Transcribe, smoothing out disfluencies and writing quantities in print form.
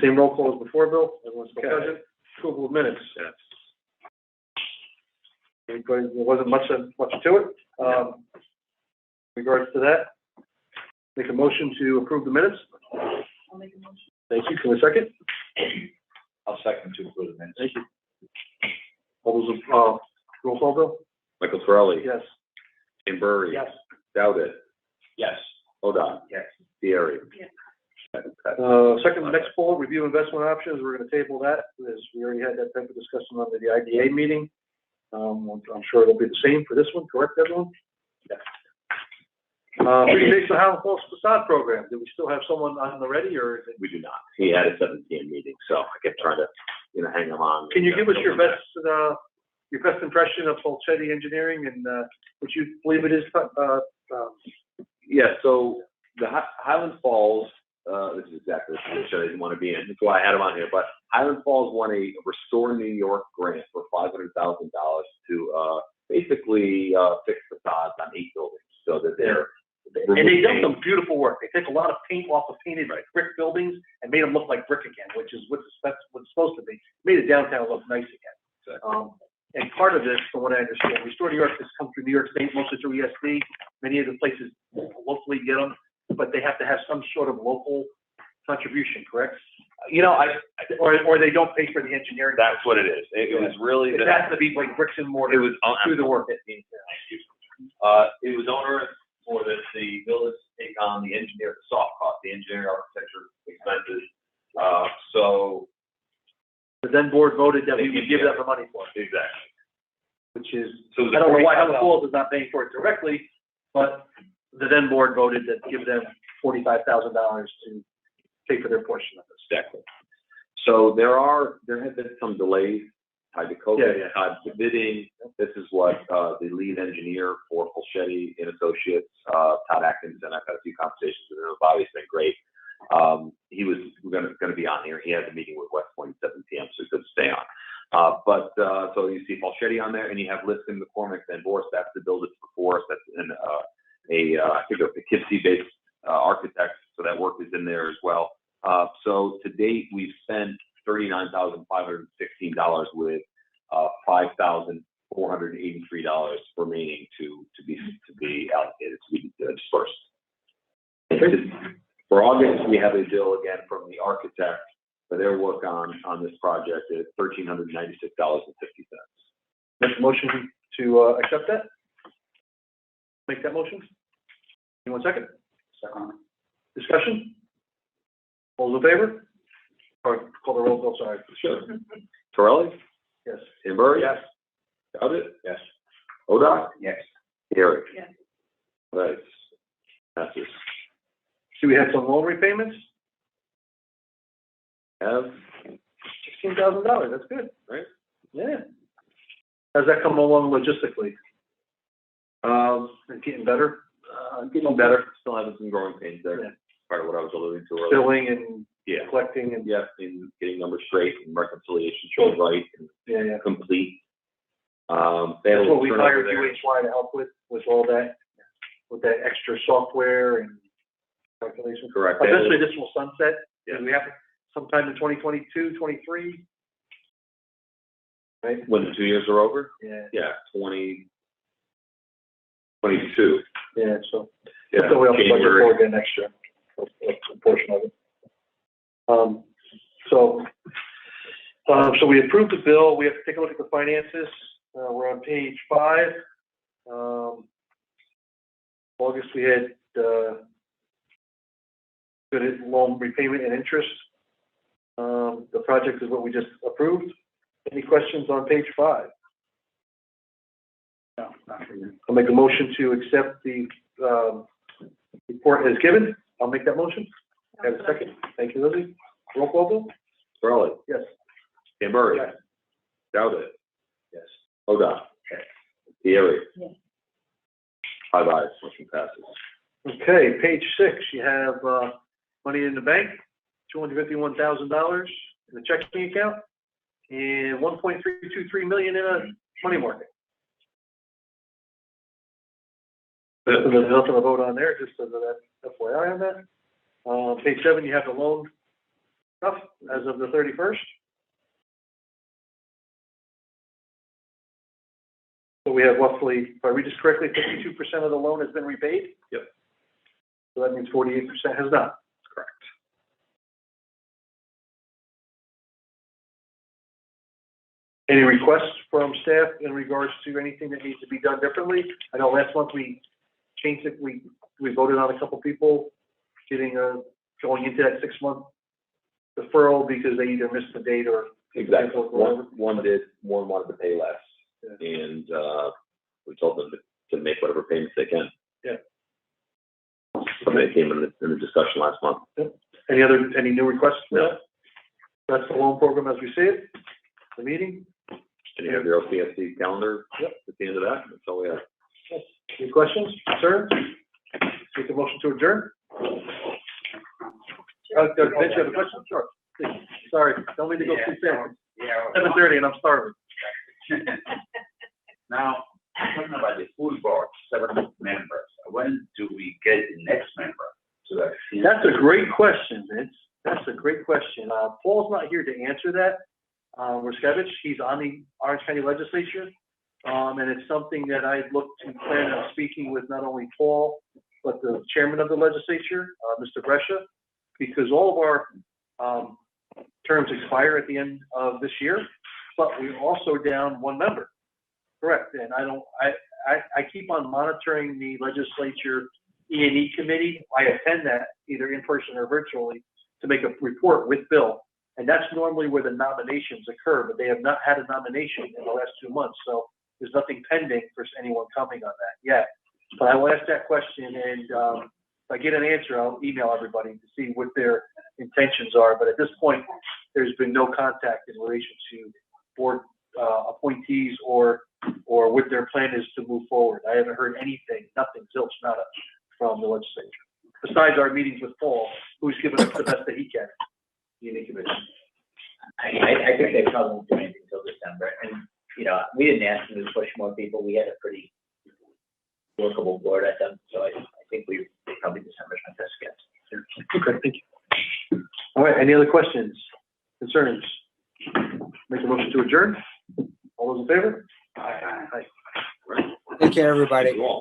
Same roll call as before, Bill. Everyone's still Okay. present. Approval of minutes. Yes. There wasn't much to it. In regards to that, make a motion to approve the minutes. I'll make a motion. Thank you. Can we second? I'll second to approve the minutes. Thank you. All those, roll call, Bill? Michael Torelli. Yes. Tim Burry. Yes. Dowdett. Yes. O'Donnell. Yes. Thierry. Yes. Second, next poll, review investment options. We're gonna table that, as we already had that type of discussion on the IDA meeting. I'm sure it'll be the same for this one, correct, everyone? Yes. Presentation of Highland Falls facade program. Do we still have someone on the ready, or is it? We do not. He had a 7 p.m. meeting, so I kept trying to, hang him on. Can you give us your best impression of Falchetti Engineering and, what you believe it is? Yeah, so the Highland Falls, this is exactly the position I didn't want to be in. That's why I had him on here. But Highland Falls won a Restore New York grant for $500,000 to basically fix facades on 8 buildings, so that And they've done some beautiful work. They take a lot of paint off of painted brick buildings and made them look like brick again, which is that's what it's supposed to be. Made the downtown look nice again. Exactly. And part of this, from what I understand, Restore New York has come through New York State, mostly through ESD. Many of the places locally get them, but they have to have some sort of local contribution, correct? Or they don't pay for the engineering. That's what it is. It was really It has to be like bricks and mortar. It was through the work. It was onerous for the village to take on the engineer, the soft cost, the engineering architecture expenses. So The then board voted that we would give them the money for it. exactly. Which is, So I don't know why Highland Falls is not paying for it directly, but the then board voted that give them $45,000 to pay for their portion of this. Exactly. So there have been some delays tied to COVID, tied to bidding. This is what the lead engineer for Falchetti and Associates, Todd Atkins, and I've had a few conversations with him. Bobby's been great. He was going to be on here. He had a meeting with West Point at 7 p.m., so he could stay on. So you see Falchetti on there, and you have Liston, McCormick, and Boris. That's the build it before us. That's in I think a Poughkeepsie-based architect, so that work is in there as well. So to date, we've spent $39,516 with $5,483 remaining to be allocated, to be dispersed. For August, we have a bill again from the architect for their work on this project at $1,396.50. Make a motion to accept that? Make that motion? Anyone second? Second. Discussion? All those in favor? Or call the roll, sorry. Sure. Torelli? Yes. Tim Burry? Yes. Dowdett? Yes. O'Donnell? Yes. Thierry? Yes. Right. Passes. See, we had some loan repayments, Have, $16,000, that's good. right? Yeah. How's that come along logistically? It's getting better? Getting better. Still having some growing pains there. Yeah. Part of what I was alluding to earlier. Billing and Yeah. collecting and, Yeah, and getting numbers straight and reconciliation shown right and yeah. complete. They That's had a what we turnover hired there. UHY to help with all that, with that extra software and calculation. Correct. Eventually this will sunset. Yeah. We have sometime in 2022, 23. Right? When the 2 years are over? Yeah. Yeah, 2022. Yeah, so. Yeah, So we have to budget January. for again next year, a portion of it. So we approved the bill. We have to take a look at the finances. We're on page 5. August, we had good loan repayment and interest. The project is what we just approved. Any questions on page 5? No, not for you. I'll make a motion to accept the report as given. I'll make that motion. Have a second. Thank you, Lizzie. Roll call, Bill? Burley. Yes. Tim Burry. Yes. Dowdett. Yes. O'Donnell. Thierry. Yes. 5 ayes, motion passes. Okay, page 6, you have money in the bank, $251,000 in the checking account, and $1.323 million in a money market. So there's nothing to vote on there, just as that FYI on that. Page 7, you have the loan Enough, as of the 31st. So we have roughly, if I read this correctly, 52% of the loan has been repaid? Yep. So that means 48% has not. Correct. Any requests from staff in regards to anything that needs to be done differently? I know last month we changed it, we voted on a couple people getting, going into that 6-month deferral because they either missed the date or. Exactly. One wanted to pay less, and we told them to make whatever payments they can. Yeah. Somebody came in the discussion last month. Yep. Any new requests for No. that? That's the loan program as we see it, the meeting. And you have your OCFC calendar. Yep. At the end of that, that's all we have. Any questions, concerns? Take a motion to adjourn. Vince, you have a question? Sure. Please. Sorry, don't mean to go too fast. Yeah. 7:30 and I'm starving. Now, talking about the full board, 7 members, when do we get the next member to that? That's a great question, Vince. That's a great question. Paul's not here to answer that. Ruskevich, he's on the Orange County Legislature. And it's something that I look to plan on speaking with not only Paul, but the chairman of the legislature, Mr. Brescia, because all of our terms expire at the end of this year, but we're also down 1 member. Correct. And I keep on monitoring the legislature E&E committee. I attend that either in person or virtually to make a report with Bill. And that's normally where the nominations occur, but they have not had a nomination in the last 2 months. So there's nothing pending for anyone coming on that yet. But I will ask that question, and if I get an answer, I'll email everybody to see what their intentions are. But at this point, there's been no contact in relation to board appointees or what their plan is to move forward. I haven't heard anything, nothing, zilch, nada, from the legislature. Besides our meetings with Paul, who's given us the best that he can. Unique commission. I think they probably won't do anything until December, and, you know, we didn't ask them to push more people, we had a pretty workable board at them, so I think probably December's my best guess. Okay, thank you. All right, any other questions, concerns? Make a motion to adjourn. All those in favor? Aye. Take care, everybody. You all.